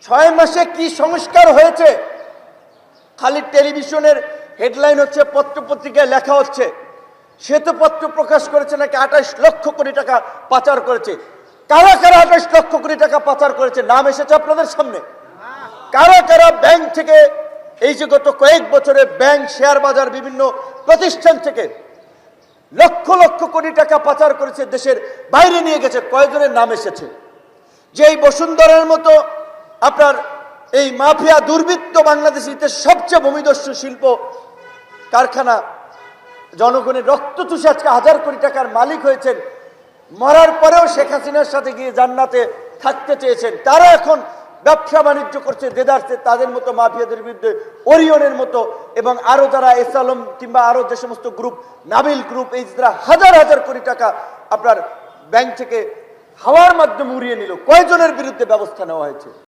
6 মাসে কি সংস্কার হয়েছে? খালি টেলিভিশনের হেডলাইন হচ্ছে, পত্রপত্রিকায় লেখা হচ্ছে শ্বেতপত্র প্রকাশ করেছে নাকি 28 লক্ষ কোটি টাকা পাচার করেছে। কারা কারা 28 লক্ষ কোটি টাকা পাচার করেছে নাম এসেছে আপনাদের সামনে? কারা কারা ব্যাংক থেকে, এই যে গত কয়েক বছরে ব্যাংক, শেয়ার বাজার, বিভিন্ন প্রতিষ্ঠান থেকে লক্ষ লক্ষ কোটি টাকা পাচার করেছে, দেশের বাইরে নিয়ে গেছে, কয়েকজনের নাম এসেছে? যে এই বসুন্ধরার মতো আপনার এই মাফিয়া দুর্বৃত্ত বাংলাদেশিতে সবচেয়ে ভূমিদস্যু শিল্প কারখানা, জনগণের রক্ত চুষে আজকে হাজার কোটি টাকার মালিক হয়েছেন, মরার পরেও শেখ হাসিনার সাথে গিয়ে জান্নাতে থাকতে চেয়েছেন, তারা এখন ব্যবসা বাণিজ্য করছে দেদারসে। তাদের মতো মাফিয়াদের বিরুদ্ধে ওরিয়নের মতো এবং আরো যারা এস আলম কিংবা আরো যে সমস্ত গ্রুপ, নাবিল গ্রুপ, এই যারা হাজার হাজার কোটি টাকা আপনার ব্যাংক থেকে হাওয়ার মাধ্যমে উড়িয়ে নিল, কয়জনের বিরুদ্ধে ব্যবস্থা নেওয়া হয়েছে?